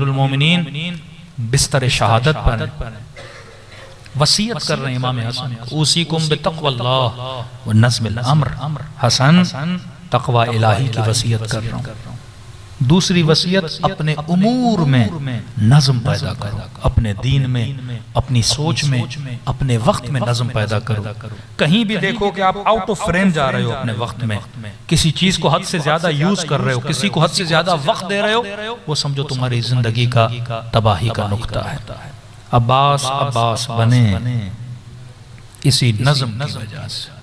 अमीरुल बिस्तर शहादत पर वसीयत कर रहे हैं इमाम हसन, उसीकुम बितक़वल्लाह व नज़्मिल अम्र। हसन तक़वा इलाही की वसीयत कर रहा हूँ। दूसरी वसीयत, अपने उमूर में नज़्म पैदा करो, अपने दीन में, अपनी सोच में, अपने वक्त में नज़्म पैदा करो। कहीं भी देखो कि आप आउट ऑफ फ्रेम जा रहे हो अपने वक्त में, किसी चीज को हद से ज्यादा यूज कर रहे हो, किसी को हद से ज्यादा वक्त दे रहे हो, वो समझो तुम्हारी जिंदगी का तबाही का नुक्ता है। अब्बास बने इसी नज़्म की वजह से।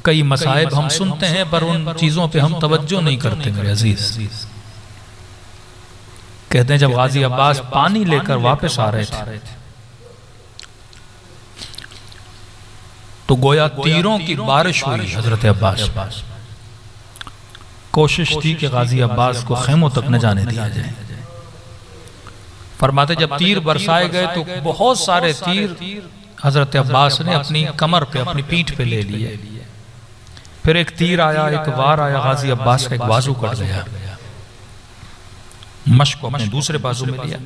कई मसाइब हम सुनते हैं पर उन चीजों पे हम तवज्जो नहीं करते मेरे अजीज। कहते हैं जब गाजी अब्बास पानी लेकर वापस आ रहे थे तो गोया तीरों की बारिश हुई हजरत अब्बास। कोशिश थी कि गाजी अब्बास को खेमों तक न जाने दिया जाए। फरमाते जब तीर बरसाए गए तो बहुत सारे तीर हजरत अब्बास ने अपनी कमर पे, अपनी पीठ पे ले लिए। फिर एक तीर आया, एक वार आया, गाजी अब्बास का एक बाजू कट गया। मश्क को अपने दूसरे बाजू में लिया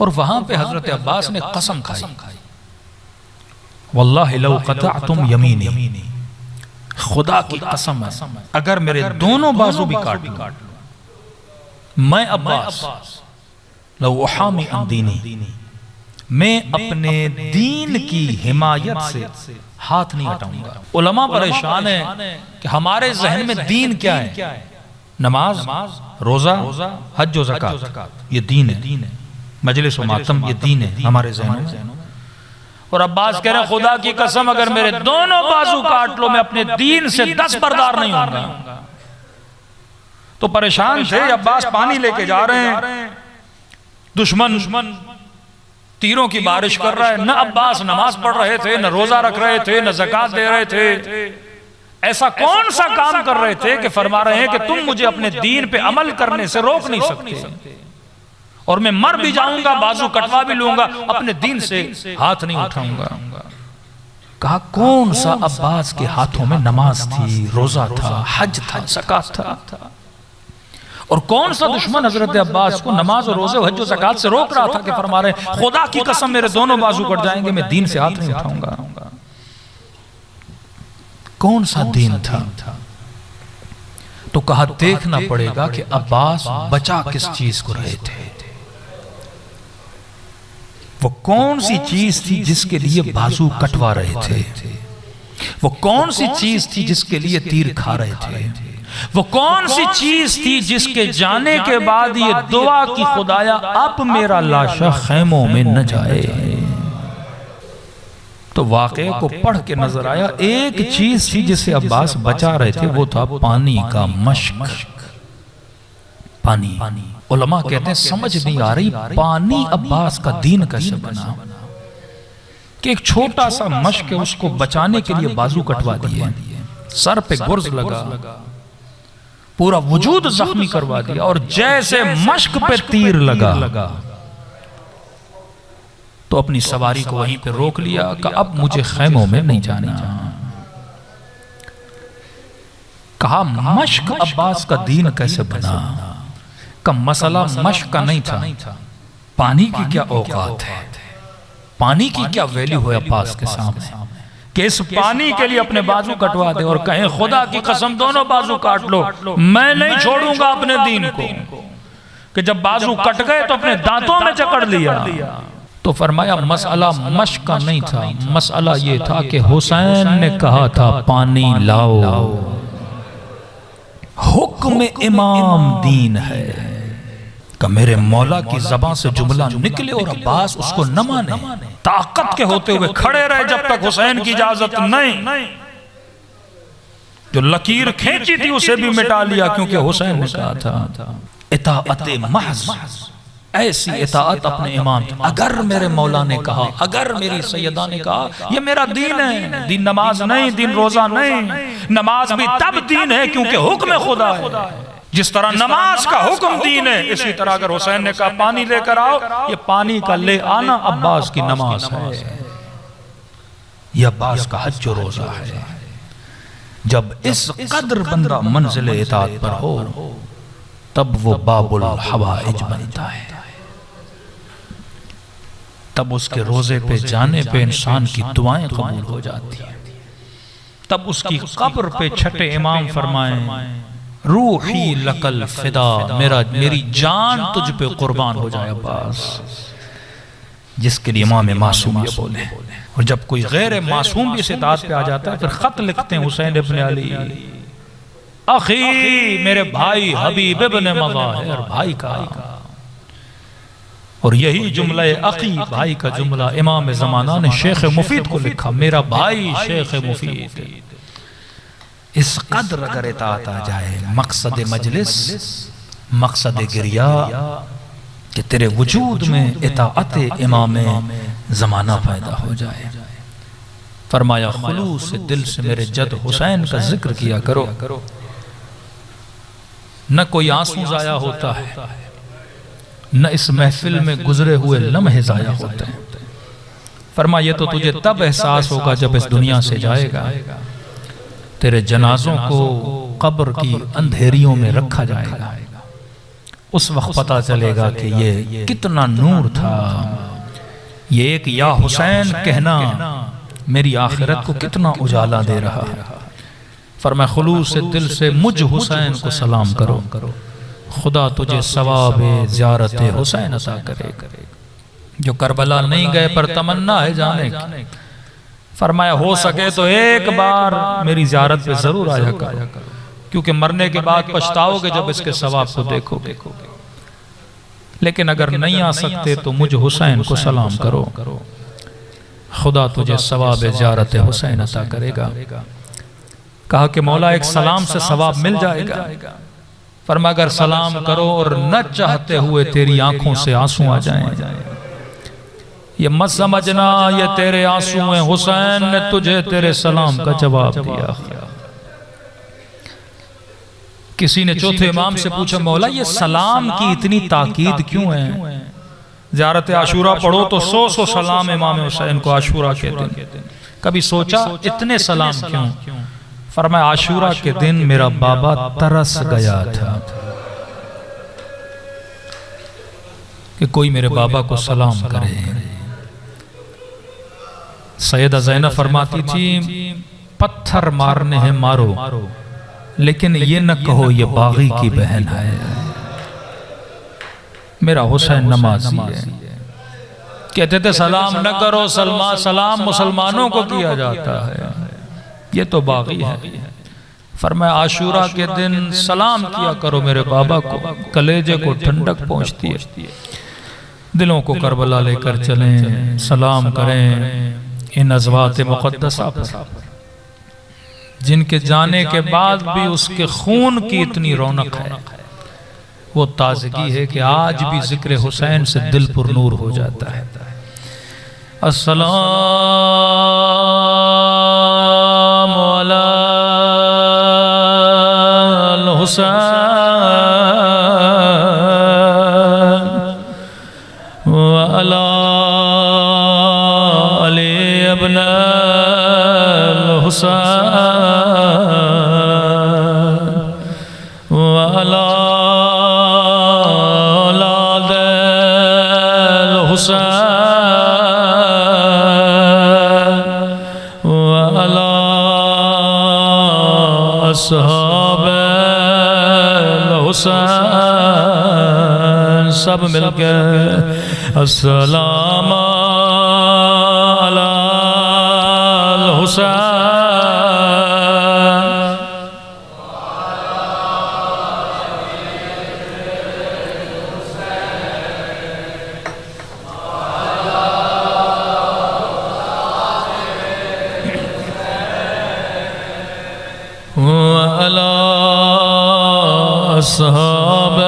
और वहां पे हजरत अब्बास ने कसम खाई, वल्लाहि लौ क़तअतुम यमीनी, खुदा की कसम है अगर मेरे दोनों बाजू भी काट लो, मैं अब्बास लौ उहामी अन दीनी, मैं अपने दीन की हिमायत से हाथ नहीं हटाऊंगा। उलमा परेशान है कि हमारे जहन में दीन क्या है? नमाज, रोजा, हज व ज़कात, ये दीन है। मजलिस व मातम, ये दीन है हमारे जहन में। और अब्बास कह रहे हैं खुदा की कसम अगर मेरे दोनों बाजू काट लो, मैं अपने दीन से दस्तबरदार नहीं होऊंगा। तो परेशान थे। अब्बास पानी लेके जा रहे हैं, दुश्मन तीरों की बारिश कर रहा है। न अब्बास नमाज पढ़ रहे थे, न रोजा रख रहे थे, न ज़कात दे रहे थे। ऐसा कौन सा काम कर रहे थे कि फरमा रहे हैं कि तुम मुझे अपने दीन पे अमल करने से रोक नहीं सकते, और मैं मर भी जाऊंगा, बाजू कटवा भी लूंगा, अपने दीन से हाथ नहीं उठाऊंगा। कहा कौन सा अब्बास के हाथों में नमाज थी, रोजा था, हज था, ज़कात था, और कौन सा दुश्मन हजरत अब्बास को नमाज और रोजे, हज और ज़कात से रोक रहा था कि फरमा रहे खुदा की कसम मेरे दोनों बाजू कट जाएंगे, मैं दीन से हाथ नहीं उठाऊंगा। कौन सा दीन था? तो कहा देखना पड़ेगा कि अब्बास बचा किस चीज को रहे थे। वो कौन सी चीज थी जिसके लिए बाजू कटवा रहे थे? वो कौन सी चीज थी जिसके लिए तीर खा रहे थे? वो कौन सी चीज थी जिसके जाने के बाद ये दुआ की खुदाया अब मेरा लाशा खैमों में न जाए? तो वाक़े को पढ़ के नजर आया एक चीज थी जिसे अब्बास बचा रहे थे, वो था पानी का मश्क। पानी। उलमा कहते हैं समझ नहीं आ रही पानी अब्बास का दीन कैसे बना कि एक छोटा सा मश्क है, उसको बचाने के लिए बाजू कटवा दिए, सर पे गुर्ज लगा, पूरा वजूद जख्मी करवा दिया, और जैसे मश्क पे तीर लगा तो अपनी सवारी को वहीं पे रोक लिया कि अब मुझे खैमों में नहीं जाना। कहा मश्क अब्बास का दीन कैसे बना? का मसला मश्क का नहीं था, पानी की क्या औकात है, पानी की क्या वैल्यू है अब्बास के सामने कि इस पानी के लिए अपने बाजू कटवा दे और कहें खुदा की कसम दोनों बाजू काट लो, मैं नहीं छोड़ूंगा अपने दीन को। कि जब बाजू कट गए तो अपने दांतों में जकड़ लिया। तो फरमाया मसला मश्क का नहीं था, मसला ये था कि हुसैन ने कहा था पानी लाओ, हुक्म इमाम दीन है। कि मेरे मौला की ज़बान से जुमला निकले और अब्बास उसको न माने, ताकत के होते हुए खड़े रहे जब तक हुसैन की इजाजत नहीं। जो लकीर खींची थी उसे भी मिटा लिया, क्योंकि हुसैन ने कहा था इताअत महज, ऐसी इताअत अपने इमाम। अगर मेरे मौला ने कहा, अगर मेरी सैयदा ने कहा, ये मेरा दीन है। दीन नमाज नहीं, दीन रोजा नहीं, नमाज भी तब दीन है क्योंकि हुक्म खुदा है। जिस तरह नमाज का हुक्म दीन है, इसी तरह अगर हुसैन ने कहा पानी लेकर आओ, ये पानी का ले आना अब्बास की नमाज है, ये अब्बास का हज और रोजा है। जब इस कदर बंदा मंजिल इताअत पर हो तब वो बाबुल हवाइज बनता है। तब उसके रोजे पे जाने पे इंसान की दुआएं कबूल हो जाती हैं। तब उसकी कब्र पे छठे इमाम फरमाएं, रूही लकल फिदा, मेरी जान तुझ पे कुर्बान हो जाए अब्बास। जिसके लिए इमाम मासूम ये बोले। और जब कोई गैर मासूम भी इस इताअत पे आ जाता है, फिर खत लिखते हैं हुसैन इब्न अली, अखी, मेरे भाई हबीब इब्न मज़ाहिर, भाई का। और यही जुमला अखी, भाई का जुमला इमाम ज़माना ने शेख मुफीद को लिखा, मेरा भाई शेख मुफीद। इस कदर अगर इताअत आ जाए, मकसद मजलिस, मकसद गिरिया कि तेरे वजूद में इताअत इमाम ज़माना पैदा हो जाए। फरमाया खुलूस से दिल से मेरे जद हुसैन का जिक्र किया करो, न कोई आंसू जाया होता है, न इस महफिल में गुजरे हुए लम्हे जाया होते हैं। फरमा ये तो तुझे तब एहसास होगा जब इस दुनिया से जाएगा, तेरे जनाजों को कब्र की अंधेरियों में रखा जाएगा। उस वक्त पता चलेगा कि ये कितना नूर था, ये एक या हुसैन कहना मेरी आखिरत को कितना उजाला दे रहा है। फरमाया खुलूस से दिल से मुझ हुसैन को सलाम करो, खुदा तुझे सवाब ज़ियारत हुसैन अता करे। जो करबला नहीं गए पर तमन्ना है जाने की, फरमाया हो सके तो एक बार मेरी ज़ियारत पे जरूर आया करो, क्योंकि मरने के बाद पछताओगे जब इसके सवाब को देखोगे। लेकिन अगर नहीं आ सकते तो मुझ हुसैन को सलाम करो, खुदा तुझे सवाब ज़ियारत हुसैन अता करेगा। कहा कि मौला एक सलाम से सवाब मिल जाएगा। फरमा अगर सलाम करो और न चाहते हुए तेरी आंखों से आंसू आ जाएं, ये मत समझना ये तेरे आंसू हैं, हुसैन ने तुझे तेरे सलाम का जवाब दिया। किसी ने चौथे इमाम से पूछा, मौला ये सलाम की इतनी ताकीद क्यों है? ज़ियारत आशूरा पढ़ो तो 100 सलाम इमाम हुसैन को आशूरा के दिन। कभी सोचा इतने सलाम क्यों? फरमाया आशूरा के दिन मेरा बाबा तरस गया था कि कोई मेरे बाबा को सलाम करे। सैयदा ज़ैनब फरमाती थी, पत्थर मारने हैं मारो, लेकिन ये न कहो ये बागी की बहन है। मेरा हुसैन नमाजी है। कहते थे सलाम न करो, सलाम मुसलमानों को किया जाता है, ये तो बागी है। फरमाया आशूरा के दिन सलाम किया करो मेरे बाबा को, कलेजे को ठंडक पहुंचती है। दिलों को करबला लेकर चलें, सलाम करें इन अज़वात मुक़द्दसा पर, जिनके जाने के बाद भी उसके खून की इतनी रौनक है, वो ताजगी है कि आज भी जिक्र हुसैन से दिल पुर नूर हो जाता है। अस्सलाम अला हुसैन व अला अली इब्न हुसैन व अला औलाद हुसैन व अला अस्हाब हुसैन। सब मिलकर अस्सलाम अला हुसैन। व अला अस्हाब